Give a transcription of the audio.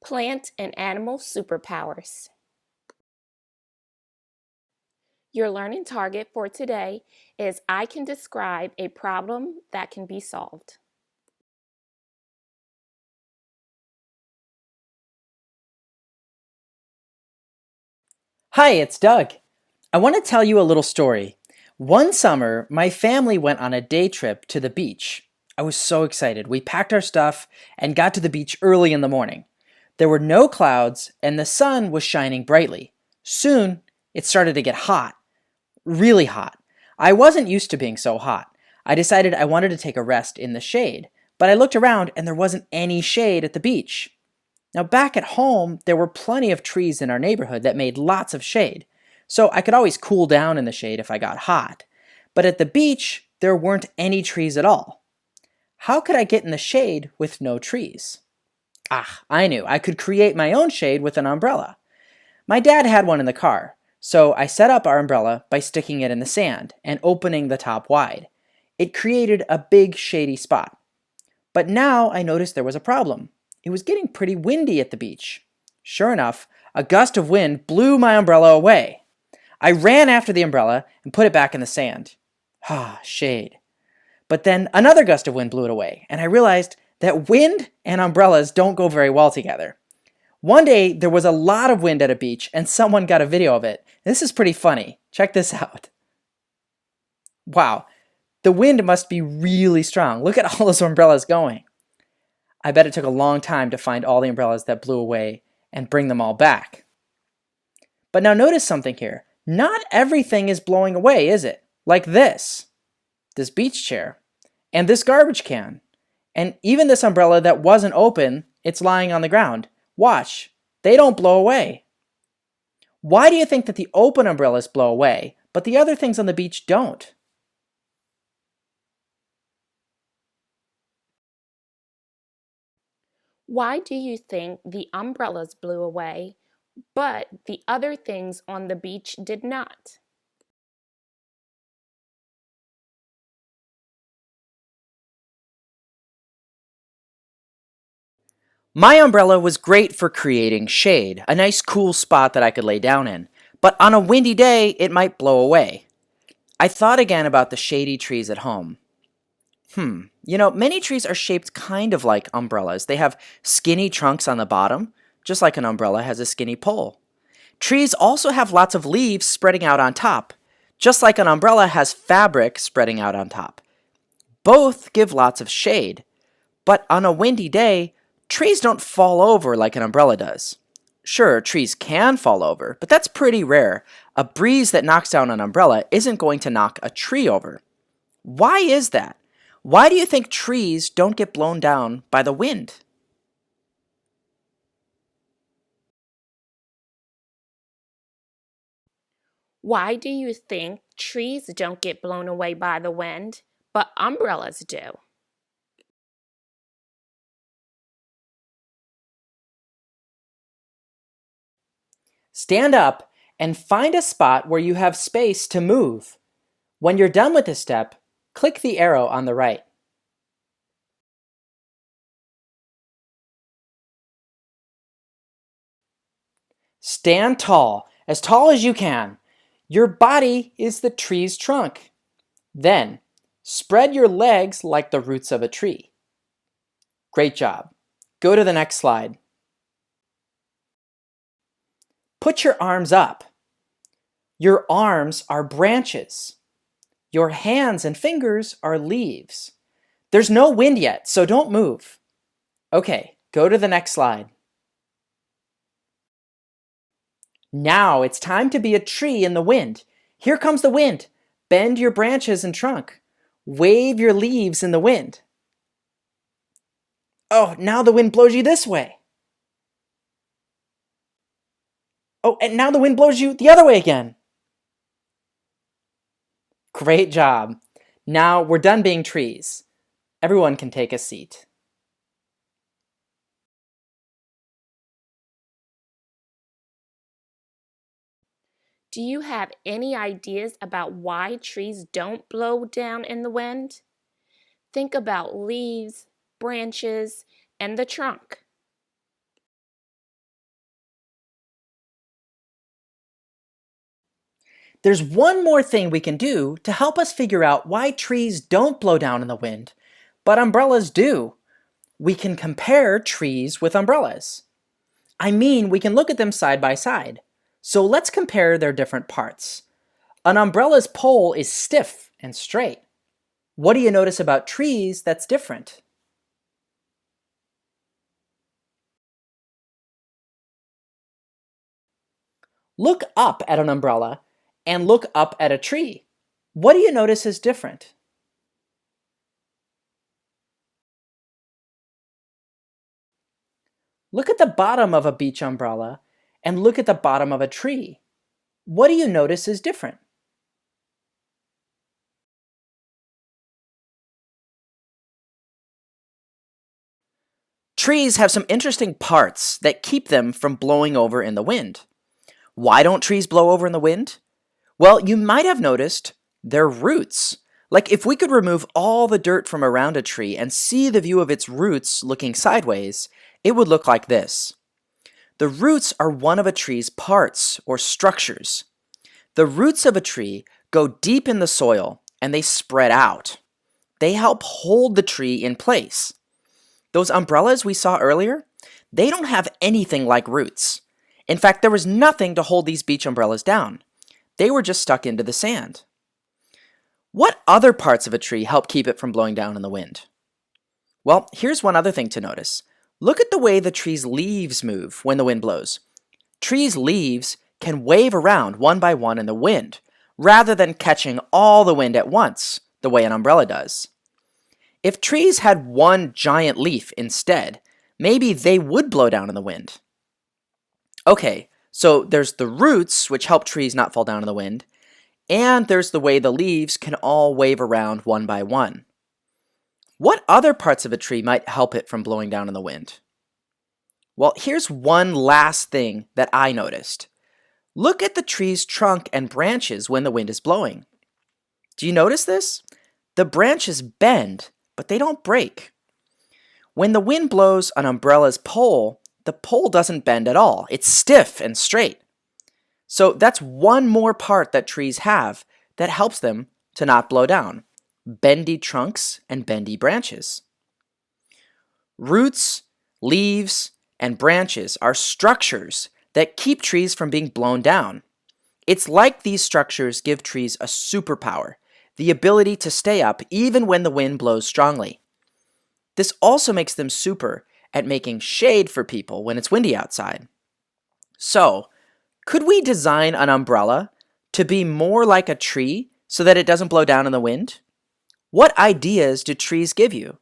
Plant and animal superpowers. Your learning target for today is I can describe a problem that can be solved. Hi, it's Doug. I want to tell you a little story. One summer, my family went on a day trip to the beach. I was so excited. We packed our stuff and got to the beach early in the morning. There were no clouds and the sun was shining brightly. Soon, it started to get hot, really hot. I wasn't used to being so hot. I decided I wanted to take a rest in the shade, but I looked around and there wasn't any shade at the beach. Now, back at home, there were plenty of trees in our neighborhood that made lots of shade, so I could always cool down in the shade if I got hot. But at the beach, there weren't any trees at all. How could I get in the shade with no trees? I knew. I could create my own shade with an umbrella. My dad had one in the car, so I set up our umbrella by sticking it in the sand and opening the top wide. It created a big shady spot. But now I noticed there was a problem. It was getting pretty windy at the beach. Sure enough, a gust of wind blew my umbrella away. I ran after the umbrella and put it back in the sand. Shade. But then another gust of wind blew it away, and I realized that wind and umbrellas don't go very well together. One day, there was a lot of wind at a beach, and someone got a video of it. This is pretty funny. Check this out. Wow, the wind must be really strong. Look at all those umbrellas going. I bet it took a long time to find all the umbrellas that blew away and bring them all back. But now notice something here. Not everything is blowing away, is it? Like this beach chair, and this garbage can, and even this umbrella that wasn't open, it's lying on the ground. Watch, they don't blow away. Why do you think that the open umbrellas blow away, but the other things on the beach don't? Why do you think the umbrellas blew away, but the other things on the beach did not? My umbrella was great for creating shade, a nice cool spot that I could lay down in. But on a windy day, it might blow away. I thought again about the shady trees at home. Many trees are shaped kind of like umbrellas. They have skinny trunks on the bottom, just like an umbrella has a skinny pole. Trees also have lots of leaves spreading out on top, just like an umbrella has fabric spreading out on top. Both give lots of shade, but on a windy day, trees don't fall over like an umbrella does. Sure, trees can fall over, but that's pretty rare. A breeze that knocks down an umbrella isn't going to knock a tree over. Why is that? Why do you think trees don't get blown down by the wind? Why do you think trees don't get blown away by the wind, but umbrellas do? Stand up and find a spot where you have space to move. When you're done with this step, click the arrow on the right. Stand tall as you can. Your body is the tree's trunk. Then, spread your legs like the roots of a tree. Great job. Go to the next slide. Put your arms up. Your arms are branches. Your hands and fingers are leaves. There's no wind yet, so don't move. Okay, go to the next slide. Now it's time to be a tree in the wind. Here comes the wind. Bend your branches and trunk. Wave your leaves in the wind. Oh, now the wind blows you this way. Oh, and now the wind blows you the other way again. Great job. Now we're done being trees. Everyone can take a seat. Do you have any ideas about why trees don't blow down in the wind? Think about leaves, branches, and the trunk. There's one more thing we can do to help us figure out why trees don't blow down in the wind, but umbrellas do. We can compare trees with umbrellas. I mean, we can look at them side by side. So let's compare their different parts. An umbrella's pole is stiff and straight. What do you notice about trees that's different? Look up at an umbrella and look up at a tree. What do you notice is different? Look at the bottom of a beach umbrella and look at the bottom of a tree. What do you notice is different? Trees have some interesting parts that keep them from blowing over in the wind. Why don't trees blow over in the wind? Well, you might have noticed their roots. Like if we could remove all the dirt from around a tree and see the view of its roots looking sideways, it would look like this. The roots are one of a tree's parts or structures. The roots of a tree go deep in the soil and they spread out. They help hold the tree in place. Those umbrellas we saw earlier, they don't have anything like roots. In fact, there was nothing to hold these beach umbrellas down. They were just stuck into the sand. What other parts of a tree help keep it from blowing down in the wind? Well, here's one other thing to notice. Look at the way the tree's leaves move when the wind blows. Trees' leaves can wave around one by one in the wind, rather than catching all the wind at once, the way an umbrella does. If trees had one giant leaf instead, maybe they would blow down in the wind. Okay, so there's the roots, which help trees not fall down in the wind, and there's the way the leaves can all wave around one by one. What other parts of a tree might help it from blowing down in the wind? Well, here's one last thing that I noticed. Look at the tree's trunk and branches when the wind is blowing. Do you notice this? The branches bend, but they don't break. When the wind blows an umbrella's pole, the pole doesn't bend at all. It's stiff and straight. So that's one more part that trees have that helps them to not blow down. Bendy trunks and bendy branches. Roots, leaves, and branches are structures that keep trees from being blown down. It's like these structures give trees a superpower, the ability to stay up even when the wind blows strongly. This also makes them super at making shade for people when it's windy outside. So, could we design an umbrella to be more like a tree so that it doesn't blow down in the wind? What ideas do trees give you?